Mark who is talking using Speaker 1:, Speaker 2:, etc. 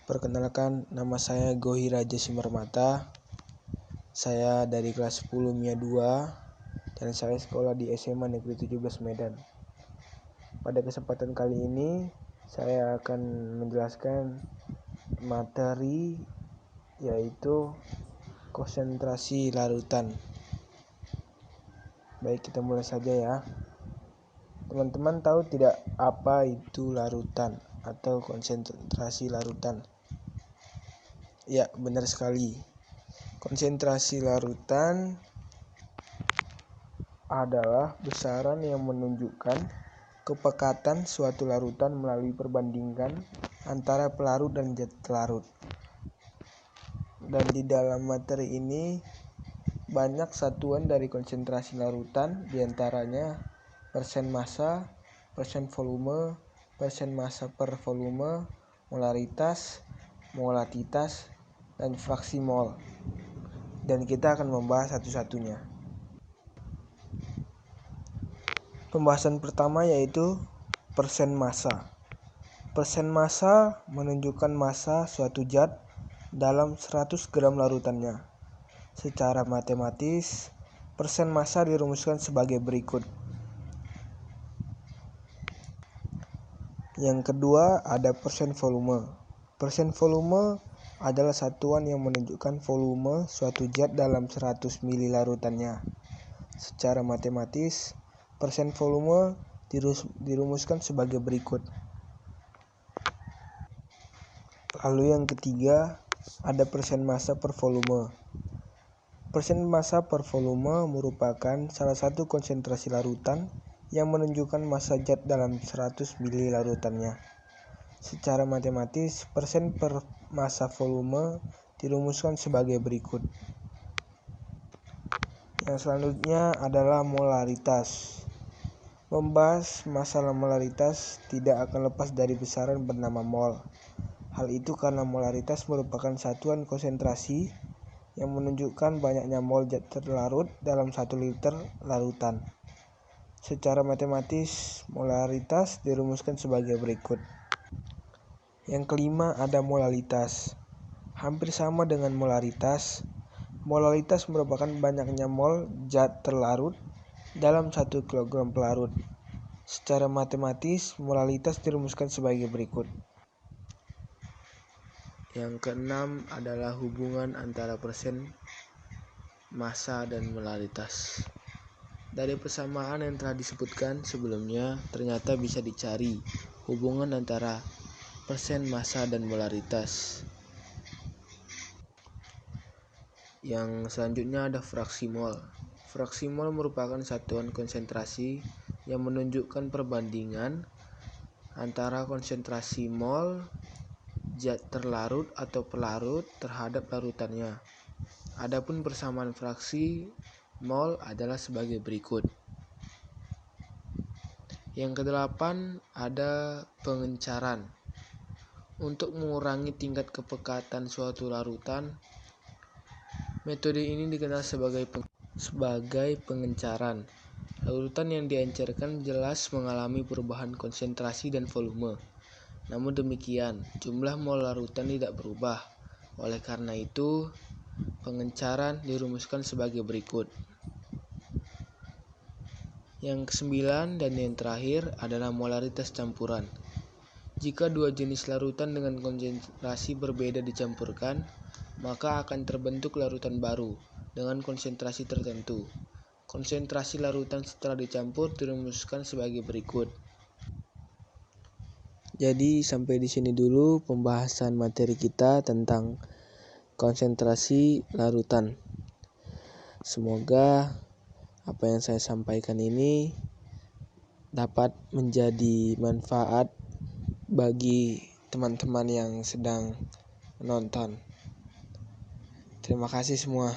Speaker 1: Perkenalkan, nama saya Gohi Raja Simarmata. Saya dari kelas 10 MIA 2 dan saya sekolah di SMA Negeri 17 Medan. Pada kesempatan kali ini saya akan menjelaskan materi yaitu konsentrasi larutan. Baik, kita mulai saja ya. Teman-teman tahu tidak apa itu larutan atau konsentrasi larutan? Ya, benar sekali. Konsentrasi larutan adalah besaran yang menunjukkan kepekatan suatu larutan melalui perbandingan antara pelarut dan zat larut. Dan di dalam materi ini banyak satuan dari konsentrasi larutan, diantaranya persen massa, persen volume, persen massa per volume, molaritas, molatitas, dan fraksi mol. Dan kita akan membahas satu-satunya. Pembahasan pertama yaitu persen massa. Persen massa menunjukkan massa suatu zat dalam 100 gram larutannya. Secara matematis, persen massa dirumuskan sebagai berikut. Yang kedua ada persen volume. Persen volume adalah satuan yang menunjukkan volume suatu zat dalam 100 ml larutannya. Secara matematis, persen volume dirumuskan sebagai berikut. Lalu yang ketiga ada persen massa per volume. Persen massa per volume merupakan salah satu konsentrasi larutan yang menunjukkan massa zat dalam 100 ml larutannya. Secara matematis, persen per massa volume dirumuskan sebagai berikut. Yang selanjutnya adalah molaritas. Membahas masalah molaritas tidak akan lepas dari besaran bernama mol. Hal itu karena molaritas merupakan satuan konsentrasi yang menunjukkan banyaknya mol zat terlarut dalam 1 liter larutan. Secara matematis, molaritas dirumuskan sebagai berikut. Yang kelima ada molalitas. Hampir sama dengan molaritas, molalitas merupakan banyaknya mol zat terlarut dalam 1 kg pelarut. Secara matematis, molalitas dirumuskan sebagai berikut. Yang keenam adalah hubungan antara persen massa dan molaritas. Dari persamaan yang telah disebutkan sebelumnya, ternyata bisa dicari hubungan antara persen massa dan molaritas. Yang selanjutnya ada fraksi mol. Fraksi mol merupakan satuan konsentrasi yang menunjukkan perbandingan antara konsentrasi mol zat terlarut atau pelarut terhadap larutannya. Adapun persamaan fraksi mol adalah sebagai berikut. Yang kedelapan ada pengencaran. Untuk mengurangi tingkat kepekatan suatu larutan, metode ini dikenal sebagai pengencaran. Larutan yang diencerkan jelas mengalami perubahan konsentrasi dan volume. Namun demikian, jumlah mol larutan tidak berubah. Oleh karena itu, pengencaran dirumuskan sebagai berikut. Yang kesembilan dan yang terakhir adalah molaritas campuran. Jika dua jenis larutan dengan konsentrasi berbeda dicampurkan, maka akan terbentuk larutan baru dengan konsentrasi tertentu. Konsentrasi larutan setelah dicampur dirumuskan sebagai berikut. Jadi sampai di sini dulu pembahasan materi kita tentang konsentrasi larutan. Semoga apa yang saya sampaikan ini dapat menjadi manfaat bagi teman-teman yang sedang menonton. Terima kasih semua.